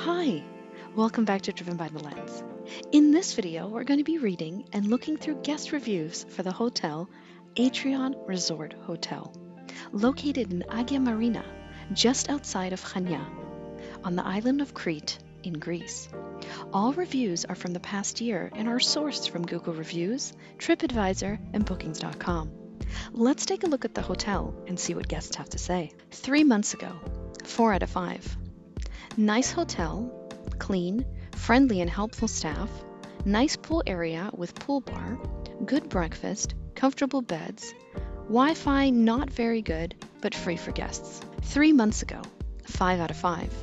Hi, welcome back to Driven by the Lens. In this video, we're going to be reading and looking through guest reviews for the hotel Atrion Resort Hotel, located in Agia Marina, just outside of Chania, on the island of Crete in Greece. All reviews are from the past year and are sourced from Google Reviews, TripAdvisor, and Bookings.com. Let's take a look at the hotel and see what guests have to say. 3 months ago, 4 out of 5. Nice hotel, clean, friendly and helpful staff, nice pool area with pool bar, good breakfast, comfortable beds, Wi-Fi not very good, but free for guests. 3 months ago, 5 out of 5.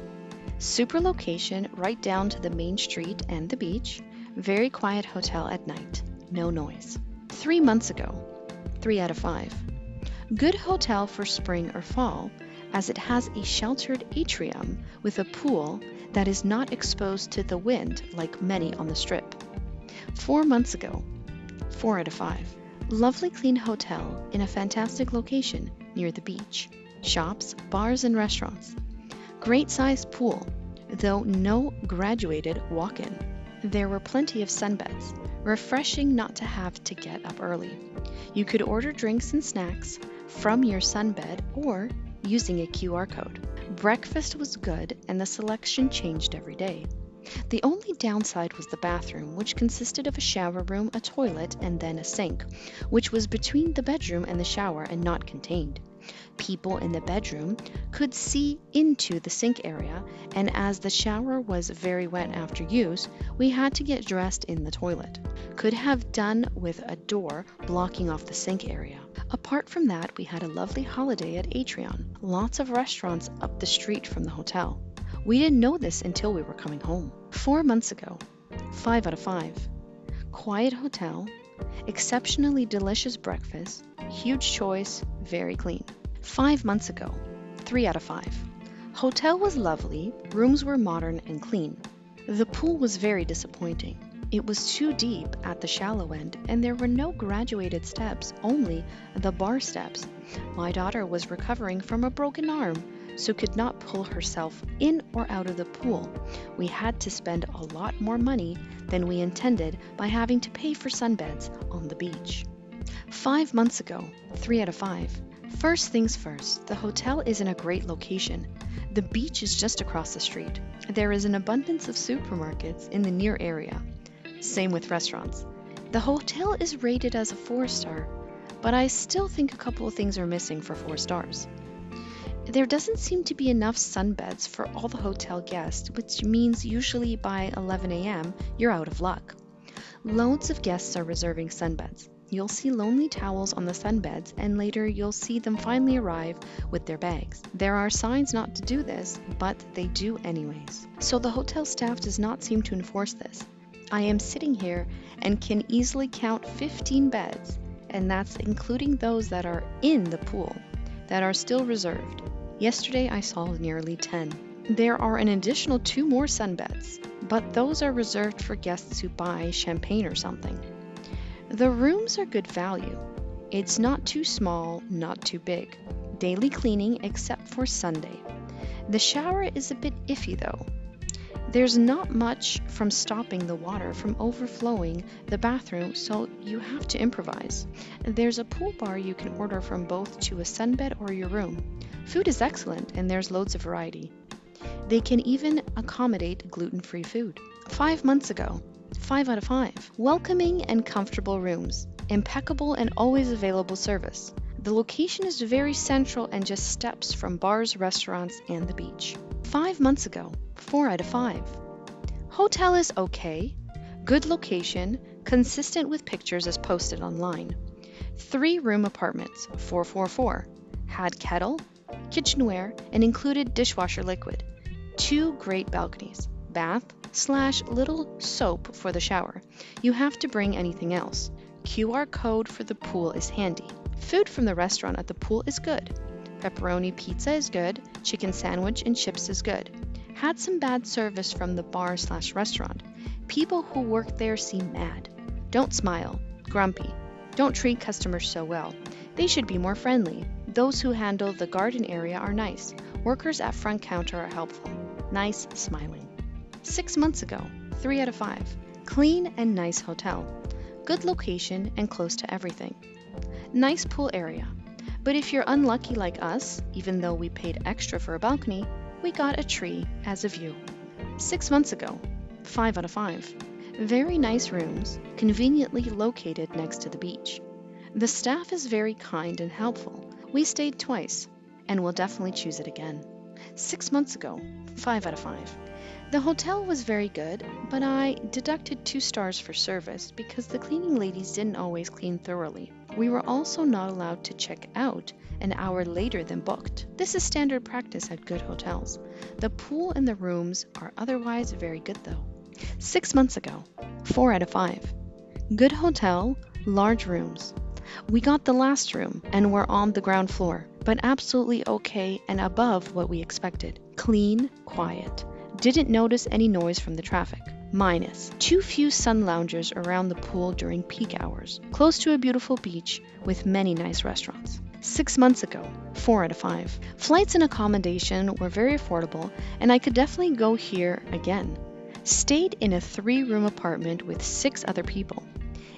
Super location right down to the main street and the beach, very quiet hotel at night, no noise. 3 months ago, 3 out of 5. Good hotel for spring or fall, as it has a sheltered atrium with a pool that is not exposed to the wind like many on the strip. 4 months ago, 4 out of 5. Lovely clean hotel in a fantastic location near the beach. Shops, bars, and restaurants. Great sized pool, though no graduated walk-in. There were plenty of sunbeds, refreshing not to have to get up early. You could order drinks and snacks from your sunbed or using a QR code. Breakfast was good and the selection changed every day. The only downside was the bathroom, which consisted of a shower room, a toilet, and then a sink, which was between the bedroom and the shower and not contained. People in the bedroom could see into the sink area, and as the shower was very wet after use, we had to get dressed in the toilet. Could have done with a door blocking off the sink area. Apart from that, we had a lovely holiday at Atrion. Lots of restaurants up the street from the hotel. We didn't know this until we were coming home. 4 months ago, 5 out of 5. Quiet hotel, exceptionally delicious breakfast, huge choice, very clean. 5 months ago, 3 out of 5. Hotel was lovely, rooms were modern and clean. The pool was very disappointing. It was too deep at the shallow end, and there were no graduated steps, only the bar steps. My daughter was recovering from a broken arm, so could not pull herself in or out of the pool. We had to spend a lot more money than we intended by having to pay for sunbeds on the beach. 5 months ago, 3 out of 5. First things first, the hotel is in a great location. The beach is just across the street. There is an abundance of supermarkets in the near area. Same with restaurants. The hotel is rated as a 4-star, but I still think a couple of things are missing for 4 stars. There doesn't seem to be enough sunbeds for all the hotel guests, which means usually by 11 a.m. you're out of luck. Loads of guests are reserving sunbeds. You'll see lonely towels on the sunbeds, and later you'll see them finally arrive with their bags. There are signs not to do this, but they do anyways. So the hotel staff does not seem to enforce this. I am sitting here and can easily count 15 beds, and that's including those that are in the pool, that are still reserved. Yesterday I saw nearly 10. There are an additional 2 more sunbeds, but those are reserved for guests who buy champagne or something. The rooms are good value. It's not too small, not too big. Daily cleaning except for Sunday. The shower is a bit iffy though. There's not much from stopping the water from overflowing the bathroom, so you have to improvise. There's a pool bar you can order from both to a sunbed or your room. Food is excellent and there's loads of variety. They can even accommodate gluten-free food. 5 months ago, 5 out of 5. Welcoming and comfortable rooms. Impeccable and always available service. The location is very central and just steps from bars, restaurants, and the beach. 5 months ago, 4 out of 5. Hotel is okay. Good location, consistent with pictures as posted online. 3-room apartments, 444. Had kettle, kitchenware, and included dishwasher liquid. 2 great balconies. Bath/little soap for the shower. You have to bring anything else. QR code for the pool is handy. Food from the restaurant at the pool is good. Pepperoni pizza is good. Chicken sandwich and chips is good. Had some bad service from the bar/restaurant. People who work there seem mad. Don't smile. Grumpy. Don't treat customers so well. They should be more friendly. Those who handle the garden area are nice. Workers at front counter are helpful. Nice, smiling. 6 months ago, 3 out of 5. Clean and nice hotel. Good location and close to everything. Nice pool area. But if you're unlucky like us, even though we paid extra for a balcony, we got a tree as a view. 6 months ago, 5 out of 5. Very nice rooms, conveniently located next to the beach. The staff is very kind and helpful. We stayed twice, and will definitely choose it again. 6 months ago, 5 out of 5. The hotel was very good, but I deducted 2 stars for service because the cleaning ladies didn't always clean thoroughly. We were also not allowed to check out an hour later than booked. This is standard practice at good hotels. The pool and the rooms are otherwise very good though. 6 months ago, 4 out of 5. Good hotel, large rooms. We got the last room and were on the ground floor, but absolutely okay and above what we expected. Clean, quiet. Didn't notice any noise from the traffic. Minus, too few sun loungers around the pool during peak hours. Close to a beautiful beach with many nice restaurants. 6 months ago, 4 out of 5. Flights and accommodation were very affordable, and I could definitely go here again. Stayed in a 3-room apartment with 6 other people.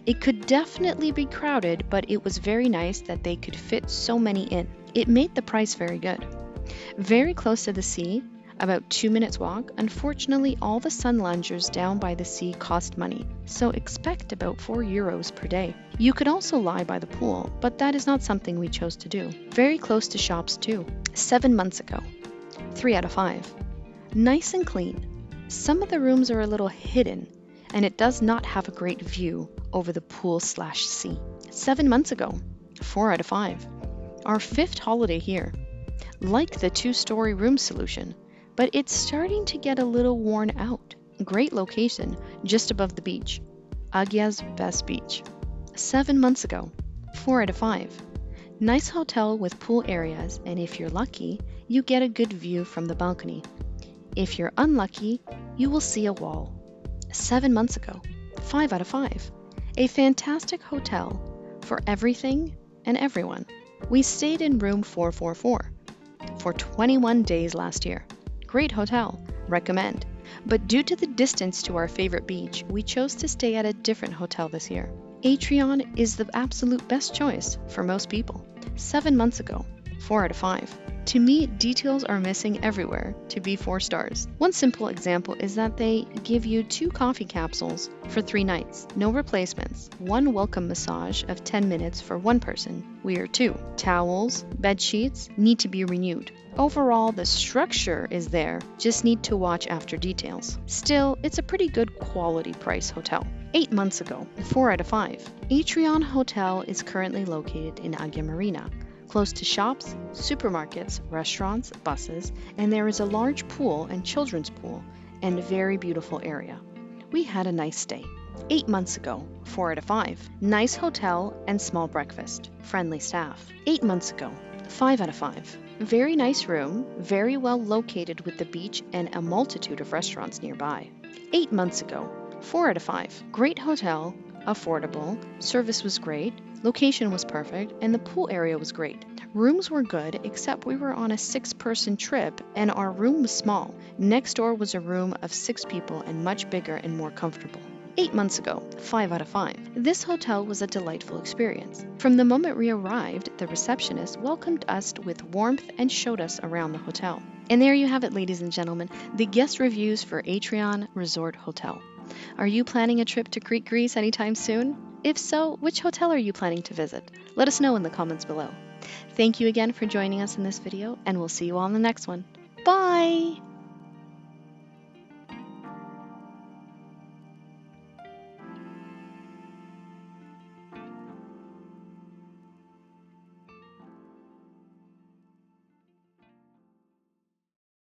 It could definitely be crowded, but it was very nice that they could fit so many in. It made the price very good. Very close to the sea, about 2 minutes walk. Unfortunately, all the sun loungers down by the sea cost money, so expect about €4 per day. You could also lie by the pool, but that is not something we chose to do. Very close to shops too. 7 months ago, 3 out of 5. Nice and clean. Some of the rooms are a little hidden, and it does not have a great view over the pool/sea. 7 months ago, 4 out of 5. Our 5th holiday here. Like the 2-story room solution, but it's starting to get a little worn out. Great location, just above the beach. Agia's best beach. 7 months ago, 4 out of 5. Nice hotel with pool areas, and if you're lucky, you get a good view from the balcony. If you're unlucky, you will see a wall. 7 months ago, 5 out of 5. A fantastic hotel for everything and everyone. We stayed in room 444 for 21 days last year. Great hotel, recommend. But due to the distance to our favorite beach, we chose to stay at a different hotel this year. Atrion is the absolute best choice for most people. 7 months ago, 4 out of 5. To me, details are missing everywhere to be 4 stars. One simple example is that they give you 2 coffee capsules for 3 nights, no replacements, 1 welcome massage of 10 minutes for 1 person. We are 2. Towels, bed sheets need to be renewed. Overall, the structure is there, just need to watch after details. Still, it's a pretty good quality price hotel. 8 months ago, 4 out of 5. Atrion-Hotel is currently located in Agia Marina, close to shops, supermarkets, restaurants, buses, and there is a large pool and children's pool, and a very beautiful area. We had a nice stay. 8 months ago, 4 out of 5. Nice hotel and small breakfast. Friendly staff. 8 months ago, 5 out of 5. Very nice room, very well located with the beach and a multitude of restaurants nearby. 8 months ago, 4 out of 5. Great hotel, affordable, service was great, location was perfect, and the pool area was great. Rooms were good, except we were on a 6-person trip and our room was small. Next door was a room of 6 people and much bigger and more comfortable. 8 months ago, 5 out of 5. This hotel was a delightful experience. From the moment we arrived, the receptionist welcomed us with warmth and showed us around the hotel. And there you have it, ladies and gentlemen, the guest reviews for Atrion Resort Hotel. Are you planning a trip to Crete, Greece anytime soon? If so, which hotel are you planning to visit? Let us know in the comments below. Thank you again for joining us in this video, and we'll see you all in the next one. Bye!